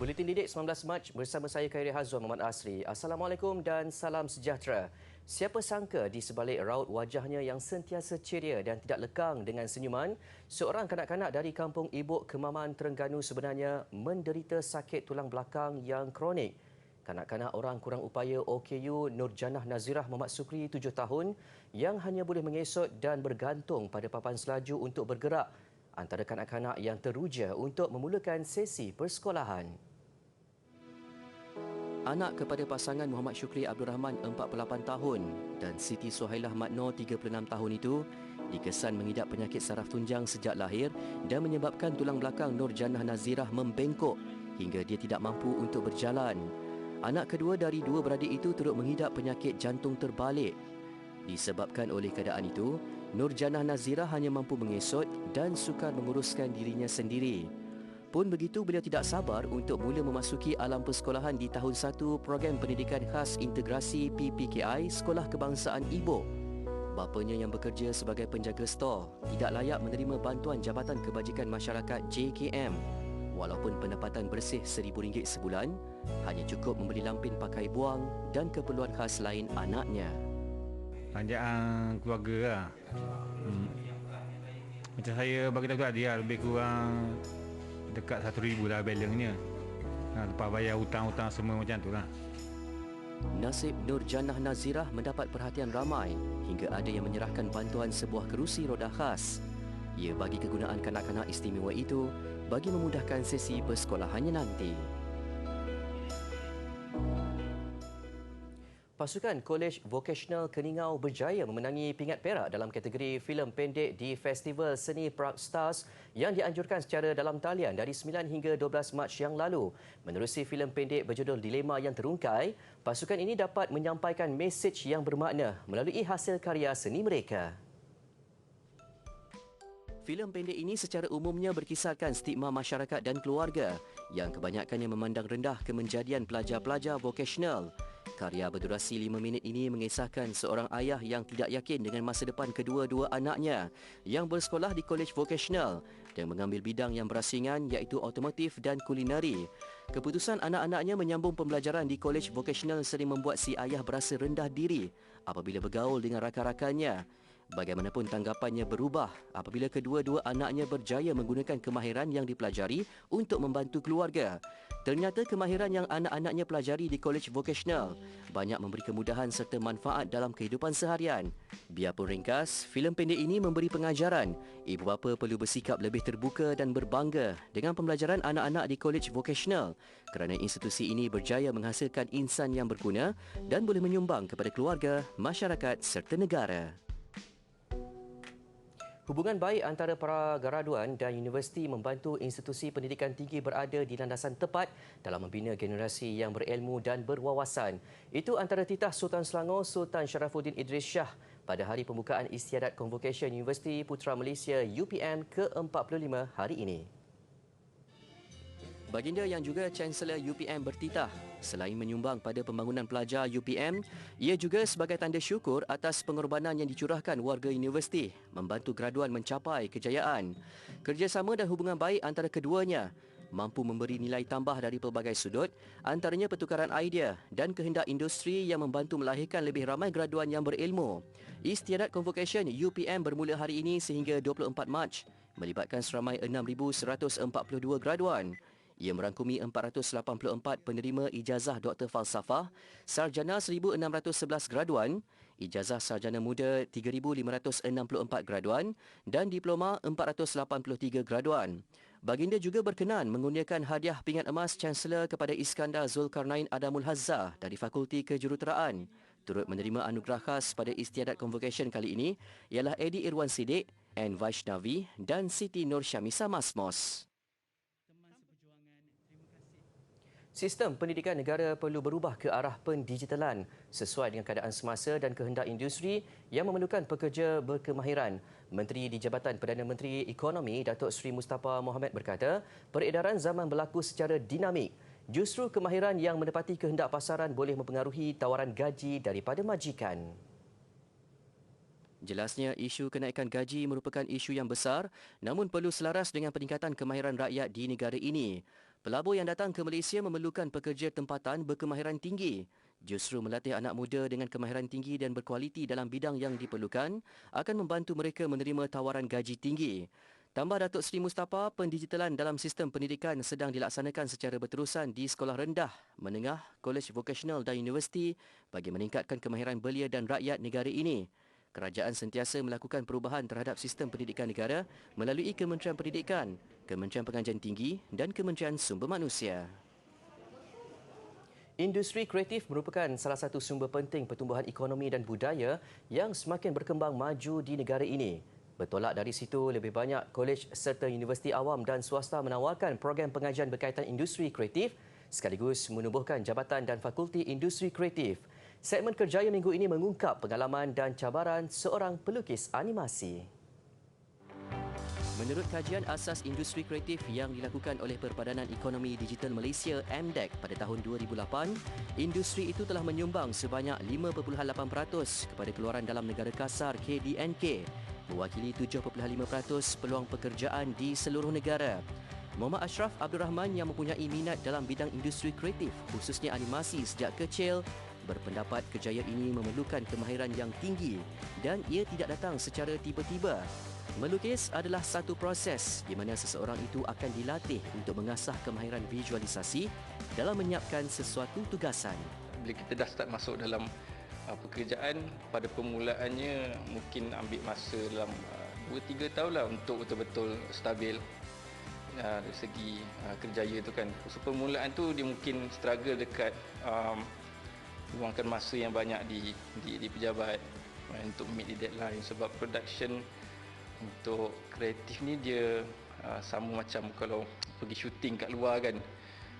Buletin Didik 19 Mac bersama saya Khairi Hazwan Muhammad Asri. Assalamualaikum dan salam sejahtera. Siapa sangka di sebalik raut wajahnya yang sentiasa ceria dan tidak lekang dengan senyuman, seorang kanak-kanak dari kampung Ibuk, Kemaman, Terengganu sebenarnya menderita sakit tulang belakang yang kronik. Kanak-kanak orang kurang upaya OKU Nurjanah Nazirah Muhammad Sukri 7 tahun yang hanya boleh mengesot dan bergantung pada papan selaju untuk bergerak antara kanak-kanak yang teruja untuk memulakan sesi persekolahan. Anak kepada pasangan Muhammad Syukri Abdul Rahman 48 tahun dan Siti Suhailah Matno 36 tahun itu dikesan mengidap penyakit saraf tunjang sejak lahir dan menyebabkan tulang belakang Nurjanah Nazirah membengkok hingga dia tidak mampu untuk berjalan. Anak kedua dari dua beradik itu turut mengidap penyakit jantung terbalik. Disebabkan oleh keadaan itu, Nurjanah Nazirah hanya mampu mengesot dan sukar menguruskan dirinya sendiri. Pun begitu, beliau tidak sabar untuk mula memasuki alam persekolahan di tahun 1 Program Pendidikan Khas Integrasi PPKI Sekolah Kebangsaan Ibuk. Bapanya yang bekerja sebagai penjaga stor tidak layak menerima bantuan Jabatan Kebajikan Masyarakat JKM. Walaupun pendapatan bersih RM1,000 sebulan, hanya cukup membeli lampin pakai buang dan keperluan khas lain anaknya. Panjang keluarga lah. Macam saya bagi tahu dia lebih kurang dekat RM1,000 lah balancenya. Lepas bayar hutang-hutang semua macam tu lah. Nasib Nurjanah Nazirah mendapat perhatian ramai hingga ada yang menyerahkan bantuan sebuah kerusi roda khas. Ia bagi kegunaan kanak-kanak istimewa itu bagi memudahkan sesi persekolahannya nanti. Pasukan Kolej Vokasional Keningau berjaya memenangi pingat perak dalam kategori filem pendek di Festival Seni Prague Stars yang dianjurkan secara dalam talian dari 9 hingga 12 Mac yang lalu. Menerusi filem pendek berjudul Dilema yang Terungkai, pasukan ini dapat menyampaikan mesej yang bermakna melalui hasil karya seni mereka. Filem pendek ini secara umumnya berkisarkan stigma masyarakat dan keluarga yang kebanyakannya memandang rendah kemenjadian pelajar-pelajar vokasional. Karya berdurasi 5 minit ini mengisahkan seorang ayah yang tidak yakin dengan masa depan kedua-dua anaknya yang bersekolah di kolej vokasional dan mengambil bidang yang berasingan iaitu otomotif dan kulineri. Keputusan anak-anaknya menyambung pembelajaran di kolej vokasional sering membuat si ayah berasa rendah diri apabila bergaul dengan rakan-rakannya. Bagaimanapun tanggapannya berubah apabila kedua-dua anaknya berjaya menggunakan kemahiran yang dipelajari untuk membantu keluarga. Ternyata kemahiran yang anak-anaknya pelajari di kolej vokasional banyak memberi kemudahan serta manfaat dalam kehidupan seharian. Biarpun ringkas, filem pendek ini memberi pengajaran ibu bapa perlu bersikap lebih terbuka dan berbangga dengan pembelajaran anak-anak di kolej vokasional kerana institusi ini berjaya menghasilkan insan yang berguna dan boleh menyumbang kepada keluarga, masyarakat serta negara. Hubungan baik antara para graduan dan universiti membantu institusi pendidikan tinggi berada di landasan tepat dalam membina generasi yang berilmu dan berwawasan. Itu antara titah Sultan Selangor Sultan Sharafuddin Idris Shah pada hari pembukaan Istiadat Convocation Universiti Putra Malaysia UPM ke-45 hari ini. Baginda yang juga Chancellor UPM bertitah, selain menyumbang pada pembangunan pelajar UPM, ia juga sebagai tanda syukur atas pengorbanan yang dicurahkan warga universiti membantu graduan mencapai kejayaan. Kerjasama dan hubungan baik antara keduanya mampu memberi nilai tambah dari pelbagai sudut, antaranya pertukaran idea dan kehendak industri yang membantu melahirkan lebih ramai graduan yang berilmu. Istiadat Convocation UPM bermula hari ini sehingga 24 Mac, melibatkan seramai 6,142 graduan. Ia merangkumi 484 penerima ijazah Doktor Falsafah, sarjana 1,611 graduan, ijazah sarjana muda 3,564 graduan dan diploma 483 graduan. Baginda juga berkenan mengurniakan hadiah pingat emas Chancellor kepada Iskandar Zulkarnain Adamul Hazzah dari Fakulti Kejuruteraan. Turut menerima anugerah khas pada Istiadat Convocation kali ini ialah Eddie Irwan Siddiq, N. Vaishnavi dan Siti Nur Syamisa Masmos. Sistem pendidikan negara perlu berubah ke arah pendigitalan sesuai dengan keadaan semasa dan kehendak industri yang memerlukan pekerja berkemahiran. Menteri di Jabatan Perdana Menteri Ekonomi Datuk Seri Mustafa Mohamed berkata, peredaran zaman berlaku secara dinamik. Justru kemahiran yang menepati kehendak pasaran boleh mempengaruhi tawaran gaji daripada majikan. Jelasnya, isu kenaikan gaji merupakan isu yang besar namun perlu selaras dengan peningkatan kemahiran rakyat di negara ini. Pelabur yang datang ke Malaysia memerlukan pekerja tempatan berkemahiran tinggi. Justru melatih anak muda dengan kemahiran tinggi dan berkualiti dalam bidang yang diperlukan akan membantu mereka menerima tawaran gaji tinggi. Tambah Datuk Seri Mustafa, pendigitalan dalam sistem pendidikan sedang dilaksanakan secara berterusan di sekolah rendah, menengah, kolej vokasional dan universiti bagi meningkatkan kemahiran belia dan rakyat negara ini. Kerajaan sentiasa melakukan perubahan terhadap sistem pendidikan negara melalui Kementerian Pendidikan, Kementerian Pengajian Tinggi dan Kementerian Sumber Manusia. Industri kreatif merupakan salah satu sumber penting pertumbuhan ekonomi dan budaya yang semakin berkembang maju di negara ini. Bertolak dari situ, lebih banyak kolej serta universiti awam dan swasta menawarkan program pengajian berkaitan industri kreatif sekaligus menubuhkan jabatan dan fakulti industri kreatif. Segmen Kerjaya minggu ini mengungkap pengalaman dan cabaran seorang pelukis animasi. Menurut kajian asas industri kreatif yang dilakukan oleh Perpadanan Ekonomi Digital Malaysia (MDEC) pada tahun 2008, industri itu telah menyumbang sebanyak 5.8% kepada keluaran dalam negara kasar KDNK, mewakili 7.5% peluang pekerjaan di seluruh negara. Muhammad Ashraf Abdul Rahman yang mempunyai minat dalam bidang industri kreatif, khususnya animasi sejak kecil, berpendapat kejayaan ini memerlukan kemahiran yang tinggi dan ia tidak datang secara tiba-tiba. Melukis adalah satu proses di mana seseorang itu akan dilatih untuk mengasah kemahiran visualisasi dalam menyiapkan sesuatu tugasan. Bila kita dah start masuk dalam pekerjaan, pada permulaannya mungkin ambil masa dalam 2-3 tahun lah untuk betul-betul stabil dari segi kerjaya tu kan. So permulaan tu dia mungkin struggle dekat luangkan masa yang banyak di pejabat untuk meet the deadline, sebab production untuk kreatif ni dia sama macam kalau pergi syuting kat luar kan,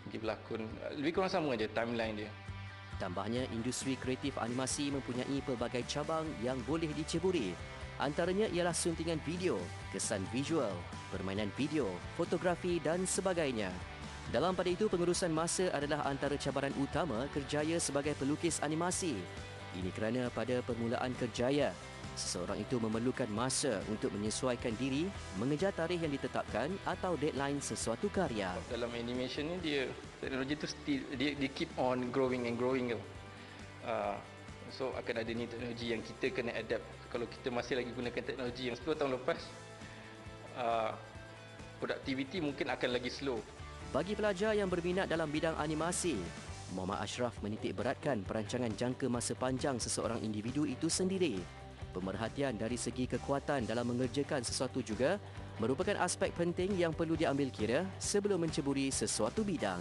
pergi berlakon, lebih kurang sama je timeline dia. Tambahnya, industri kreatif animasi mempunyai pelbagai cabang yang boleh diceburi. Antaranya ialah suntingan video, kesan visual, permainan video, fotografi dan sebagainya. Dalam pada itu, pengurusan masa adalah antara cabaran utama kerjaya sebagai pelukis animasi. Ini kerana pada permulaan kerjaya, seseorang itu memerlukan masa untuk menyesuaikan diri, mengejar tarikh yang ditetapkan atau deadline sesuatu karya. Dalam animation ni teknologi tu dia keep on growing and growing tu. So akan ada ni teknologi yang kita kena adapt. Kalau kita masih lagi gunakan teknologi yang 10 tahun lepas, productivity mungkin akan lagi slow. Bagi pelajar yang berminat dalam bidang animasi, Muhammad Ashraf menitik beratkan perancangan jangka masa panjang seseorang individu itu sendiri. Pemerhatian dari segi kekuatan dalam mengerjakan sesuatu juga merupakan aspek penting yang perlu diambil kira sebelum menceburi sesuatu bidang.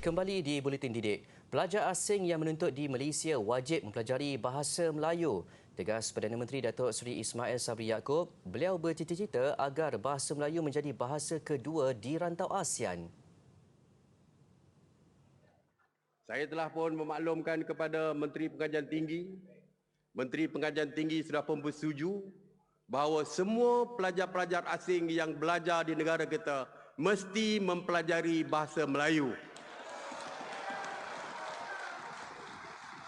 Kembali di Buletin Didik. Pelajar asing yang menuntut di Malaysia wajib mempelajari bahasa Melayu. Tegas Perdana Menteri Datuk Seri Ismail Sabri Yaakob, beliau bercita-cita agar bahasa Melayu menjadi bahasa kedua di rantau ASEAN. Saya telah pun memaklumkan kepada Menteri Pengajian Tinggi. Menteri Pengajian Tinggi sudah pun bersetuju bahawa semua pelajar-pelajar asing yang belajar di negara kita mesti mempelajari bahasa Melayu.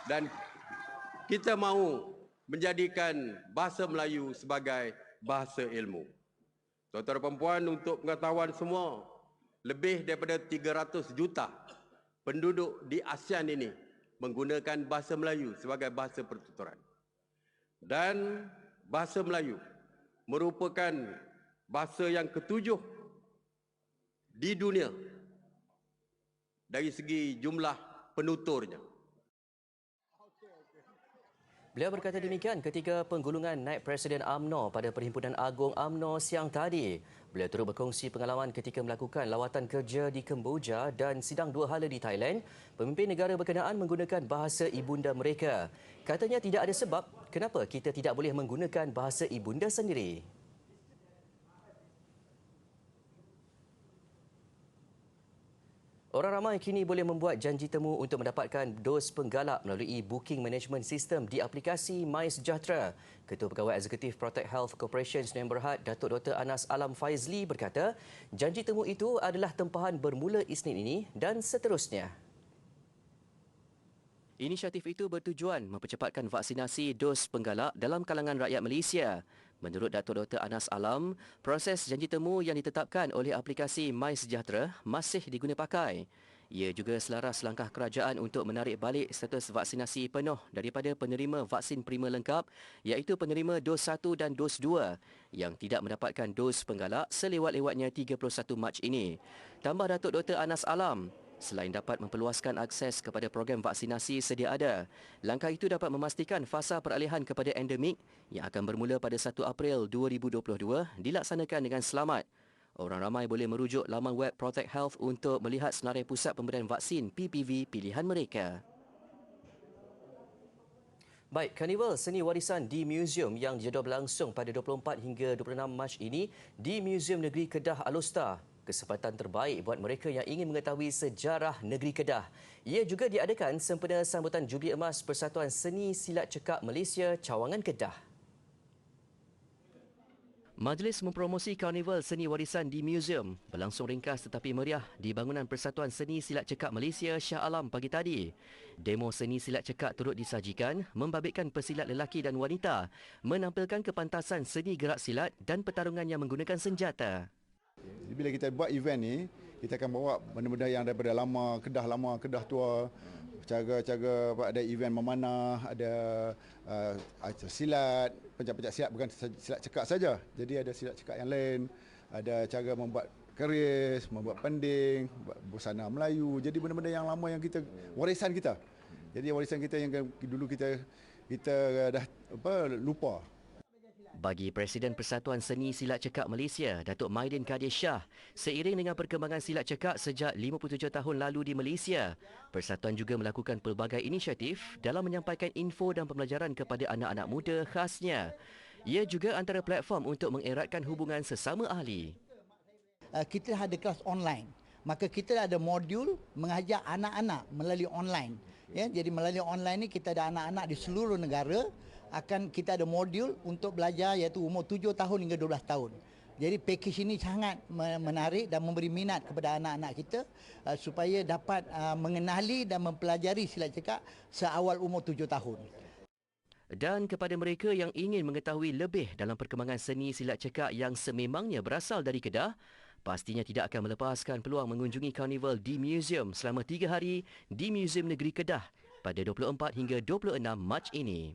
Dan kita mahu menjadikan bahasa Melayu sebagai bahasa ilmu. Tuan-tuan dan puan, untuk pengetahuan semua, lebih daripada 300 juta penduduk di ASEAN ini menggunakan bahasa Melayu sebagai bahasa pertuturan. Dan bahasa Melayu merupakan bahasa yang ketujuh di dunia dari segi jumlah penuturnya. Beliau berkata demikian ketika penggulungan naib Presiden UMNO pada Perhimpunan Agung UMNO siang tadi. Beliau turut berkongsi pengalaman ketika melakukan lawatan kerja di Kemboja dan sidang 2 hala di Thailand. Pemimpin negara berkenaan menggunakan bahasa ibunda mereka. Katanya tidak ada sebab kenapa kita tidak boleh menggunakan bahasa ibunda sendiri. Orang ramai kini boleh membuat janji temu untuk mendapatkan dos penggalak melalui booking management system di aplikasi MySejahtera. Ketua Pegawai Eksekutif Protect Health Corporation Sdn Bhd, Datuk Dr. Anas Alam Faizli berkata, janji temu itu adalah tempahan bermula Isnin ini dan seterusnya. Inisiatif itu bertujuan mempercepatkan vaksinasi dos penggalak dalam kalangan rakyat Malaysia. Menurut Datuk Dr. Anas Alam, proses janji temu yang ditetapkan oleh aplikasi MySejahtera masih diguna pakai. Ia juga selaras langkah kerajaan untuk menarik balik status vaksinasi penuh daripada penerima vaksin prima lengkap iaitu penerima dos 1 dan dos 2 yang tidak mendapatkan dos penggalak selewat-lewatnya 31 Mac ini. Tambah Datuk Dr. Anas Alam, selain dapat memperluaskan akses kepada program vaksinasi sedia ada, langkah itu dapat memastikan fasa peralihan kepada endemik yang akan bermula pada 1 April 2022 dilaksanakan dengan selamat. Orang ramai boleh merujuk laman web Protect Health untuk melihat senarai pusat pemberian vaksin PPV pilihan mereka. Baik, Karnival Seni Warisan di Museum yang dijadual berlangsung pada 24 hingga 26 Mac ini di Museum Negeri Kedah Alostar. Kesempatan terbaik buat mereka yang ingin mengetahui sejarah negeri Kedah. Ia juga diadakan sempena sambutan Jubili Emas Persatuan Seni Silat Cekak Malaysia Cawangan Kedah. Majlis mempromosi Karnival Seni Warisan di Museum berlangsung ringkas tetapi meriah di bangunan Persatuan Seni Silat Cekak Malaysia Shah Alam pagi tadi. Demo seni silat cekak turut disajikan membabitkan pesilat lelaki dan wanita menampilkan kepantasan seni gerak silat dan pertarungan yang menggunakan senjata. Bila kita buat event ni, kita akan bawa benda-benda yang daripada lama, Kedah tua, cara-cara ada event memanah, ada silat, pencak-pencak silat bukan silat cekak saja. Jadi ada silat cekak yang lain, ada cara membuat keris, membuat pending, busana Melayu. Jadi benda-benda yang lama yang kita warisan kita. Jadi warisan kita yang dulu kita dah lupa. Bagi Presiden Persatuan Seni Silat Cekak Malaysia, Datuk Maidin Kadir Shah, seiring dengan perkembangan silat cekak sejak 57 tahun lalu di Malaysia, Persatuan juga melakukan pelbagai inisiatif dalam menyampaikan info dan pembelajaran kepada anak-anak muda khasnya. Ia juga antara platform untuk mengeratkan hubungan sesama ahli. Kita ada kelas online. Maka kita ada modul mengajar anak-anak melalui online. Ya, jadi melalui online ni kita ada anak-anak di seluruh negara. Kita ada modul untuk belajar iaitu umur 7 tahun hingga 12 tahun. Jadi pakej ini sangat menarik dan memberi minat kepada anak-anak kita supaya dapat mengenali dan mempelajari silat cekak seawal umur 7 tahun. Dan kepada mereka yang ingin mengetahui lebih dalam perkembangan seni silat cekak yang sememangnya berasal dari Kedah, pastinya tidak akan melepaskan peluang mengunjungi Karnival di Museum selama 3 hari di Museum Negeri Kedah pada 24 hingga 26 Mac ini.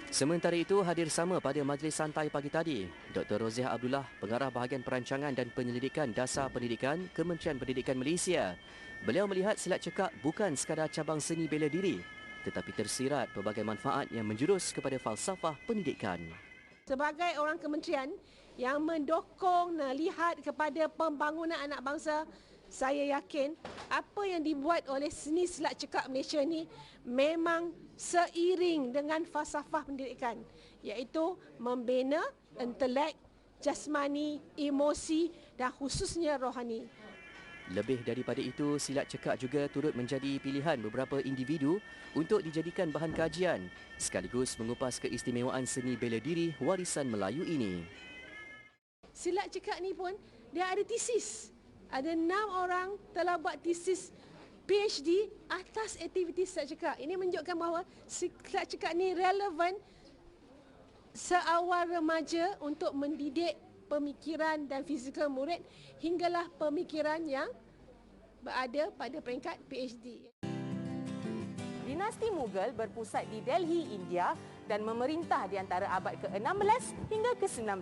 Sementara itu, hadir sama pada majlis santai pagi tadi, Dr. Roziah Abdullah, Pengarah Bahagian Perancangan dan Penyelidikan Dasar Pendidikan, Kementerian Pendidikan Malaysia. Beliau melihat silat cekak bukan sekadar cabang seni bela diri, tetapi tersirat pelbagai manfaat yang menjurus kepada falsafah pendidikan. Sebagai orang kementerian yang mendokong lihat kepada pembangunan anak bangsa, saya yakin apa yang dibuat oleh seni silat cekak Malaysia ni memang seiring dengan falsafah pendidikan, iaitu membina intelek, jasmani, emosi dan khususnya rohani. Lebih daripada itu, silat cekak juga turut menjadi pilihan beberapa individu untuk dijadikan bahan kajian sekaligus mengupas keistimewaan seni bela diri warisan Melayu ini. Silat cekak ni pun dia ada tesis. Ada 6 orang telah buat tesis PhD atas aktiviti silat cekak. Ini menunjukkan bahawa silat cekak ni relevan seawal remaja untuk mendidik pemikiran dan fizikal murid hinggalah pemikiran yang berada pada peringkat PhD. Dinasti Mughal berpusat di Delhi, India dan memerintah di antara abad ke-16 hingga ke-19.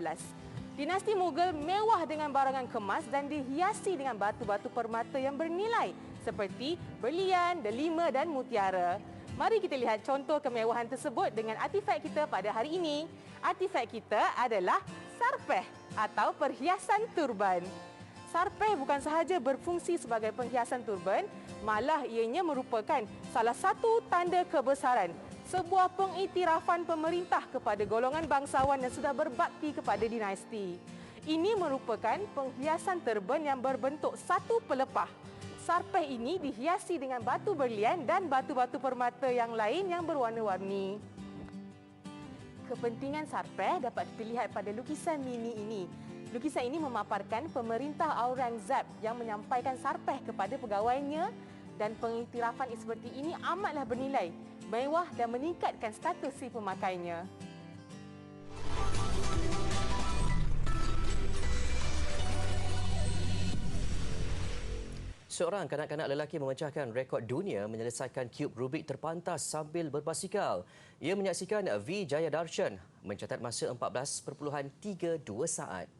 Dinasti Mughal mewah dengan barangan kemas dan dihiasi dengan batu-batu permata yang bernilai seperti berlian, delima dan mutiara. Mari kita lihat contoh kemewahan tersebut dengan artifak kita pada hari ini. Artifak kita adalah sarpeh atau perhiasan turban. Sarpeh bukan sahaja berfungsi sebagai perhiasan turban, malah ianya merupakan salah satu tanda kebesaran, sebuah pengiktirafan pemerintah kepada golongan bangsawan yang sudah berbakti kepada dinasti. Ini merupakan perhiasan turban yang berbentuk satu pelepah. Sarpeh ini dihiasi dengan batu berlian dan batu-batu permata yang lain yang berwarna-warni. Kepentingan sarpeh dapat dilihat pada lukisan mini ini. Lukisan ini memaparkan pemerintah Aurangzeb yang menyampaikan sarpeh kepada pegawainya, dan pengiktirafan seperti ini amatlah bernilai, mewah dan meningkatkan status si pemakainya. Seorang kanak-kanak lelaki memecahkan rekod dunia menyelesaikan cube Rubik terpantas sambil berbasikal. Ia menyaksikan V. Jayadarshan mencatat masa 14.32 saat.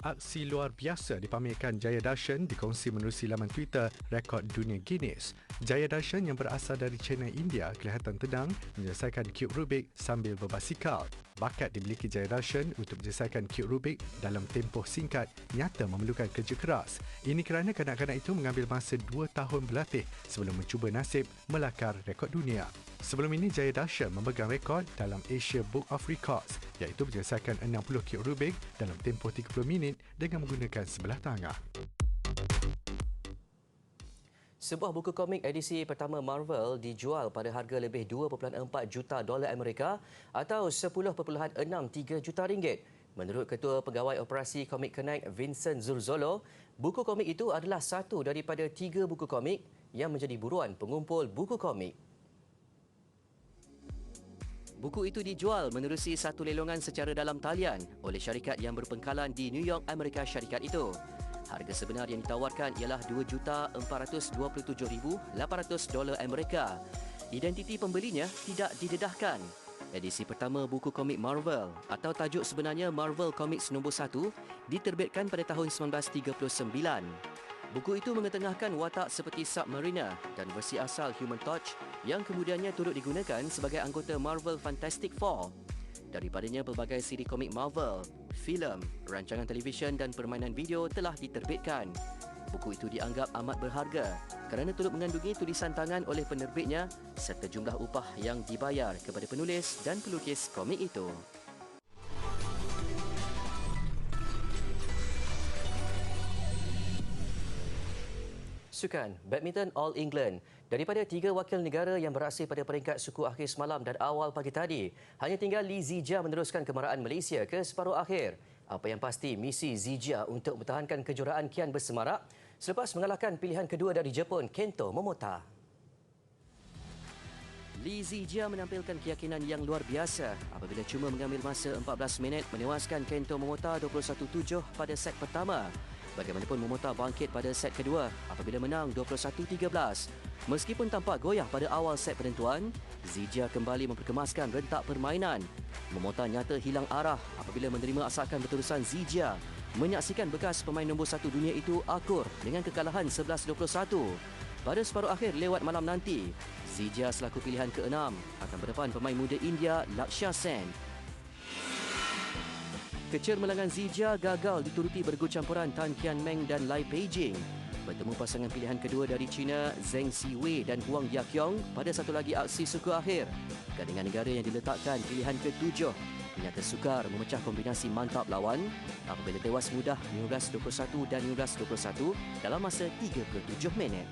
Aksi luar biasa dipamerkan Jayadarshan dikongsi menerusi laman Twitter rekod dunia Guinness. Jayadarshan yang berasal dari Chennai, India kelihatan tenang menyelesaikan cube Rubik sambil berbasikal. Bakat dimiliki Jayadarshan untuk menyelesaikan cube Rubik dalam tempoh singkat nyata memerlukan kerja keras. Ini kerana kanak-kanak itu mengambil masa 2 tahun berlatih sebelum mencuba nasib melakar rekod dunia. Sebelum ini, Jayadarshan memegang rekod dalam Asia Book of Records iaitu menyelesaikan 60 cube Rubik dalam tempoh 30 minit dengan menggunakan sebelah tangan. Sebuah buku komik edisi pertama Marvel dijual pada harga lebih 2.4 juta dolar Amerika atau 10.63 juta ringgit. Menurut Ketua Pegawai Operasi Komik Connect Vincent Zurzolo, buku komik itu adalah satu daripada 3 buku komik yang menjadi buruan pengumpul buku komik. Buku itu dijual menerusi satu lelongan secara dalam talian oleh syarikat yang berpengkalan di New York, Amerika Syarikat itu. Harga sebenar yang ditawarkan ialah $2,427,800 Amerika. Identiti pembelinya tidak didedahkan. Edisi pertama buku komik Marvel atau tajuk sebenarnya Marvel Comics nombor 1 diterbitkan pada tahun 1939. Buku itu mengetengahkan watak seperti Submariner dan versi asal Human Torch yang kemudiannya turut digunakan sebagai anggota Marvel Fantastic Four. Daripadanya pelbagai siri komik Marvel, filem, rancangan televisyen dan permainan video telah diterbitkan. Buku itu dianggap amat berharga kerana turut mengandungi tulisan tangan oleh penerbitnya serta jumlah upah yang dibayar kepada penulis dan pelukis komik itu. Sukan Badminton All England. Daripada 3 wakil negara yang beraksi pada peringkat suku akhir semalam dan awal pagi tadi, hanya tinggal Lee Zijia meneruskan kemarahan Malaysia ke separuh akhir. Apa yang pasti, misi Zijia untuk mempertahankan kejuaraan kian bersemarak selepas mengalahkan pilihan kedua dari Jepun, Kento Momota. Lee Zijia menampilkan keyakinan yang luar biasa apabila cuma mengambil masa 14 minit menewaskan Kento Momota 21-7 pada set pertama. Bagaimanapun, Momota bangkit pada set kedua apabila menang 21-13. Meskipun tampak goyah pada awal set penentuan, Zijia kembali memperkemaskan rentak permainan. Momota nyata hilang arah apabila menerima asakan berterusan Zijia menyaksikan bekas pemain nombor 1 dunia itu akur dengan kekalahan 11-21. Pada separuh akhir lewat malam nanti, Zijia selaku pilihan ke-6 akan berdepan pemain muda India Lakshya Sen. Kecermelangan Zijia gagal dituruti bergu campuran Tan Kian Meng dan Lai Peijing. Bertemu pasangan pilihan kedua dari China Zheng Siwei dan Huang Yaqiong pada satu lagi aksi suku akhir. Gandingan negara yang diletakkan pilihan ke-7 ternyata sukar memecah kombinasi mantap lawan apabila tewas mudah 15-21 dan 15-21 dalam masa 37 minit.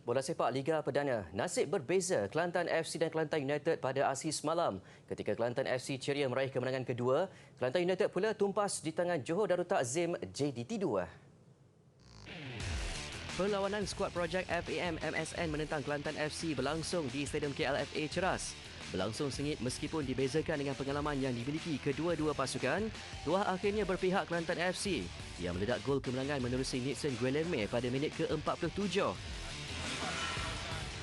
Bola sepak Liga Perdana, nasib berbeza Kelantan FC dan Kelantan United pada aksi semalam. Ketika Kelantan FC ceria meraih kemenangan kedua, Kelantan United pula tumpas di tangan Johor Darul Takzim JDT 2. Perlawanan skuad projek FAM MSN menentang Kelantan FC berlangsung di Stadium KLFA Ceras. Berlangsung sengit meskipun dibezakan dengan pengalaman yang dimiliki kedua-dua pasukan, tuah akhirnya berpihak Kelantan FC yang meledak gol kemenangan menerusi Nixon Guilherme pada minit ke-47.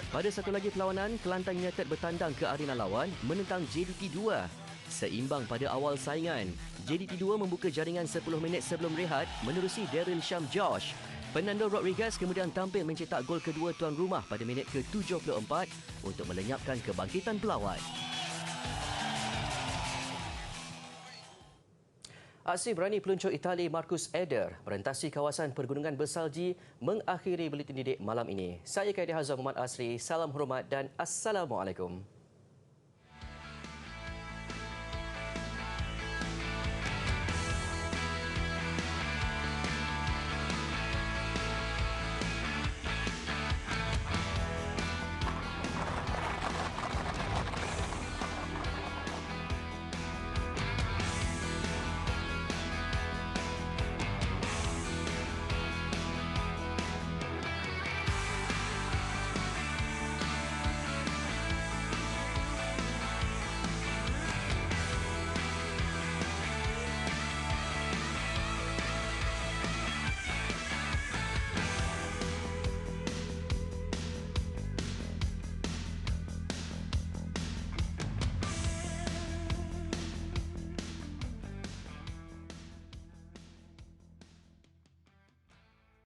Pada satu lagi perlawanan, Kelantan United bertandang ke arena lawan menentang JDT 2. Seimbang pada awal saingan, JDT 2 membuka jaringan 10 minit sebelum rehat menerusi Daryl Sham Josh. Fernando Rodriguez kemudian tampil mencetak gol kedua tuan rumah pada minit ke-74 untuk melenyapkan kebangkitan pelawat. Aksi berani peluncur Itali Marcus Eder merentasi kawasan pergunungan bersalji mengakhiri buletin didik malam ini. Saya Kaidi Hazam Muhammad Asri. Salam hormat dan Assalamualaikum.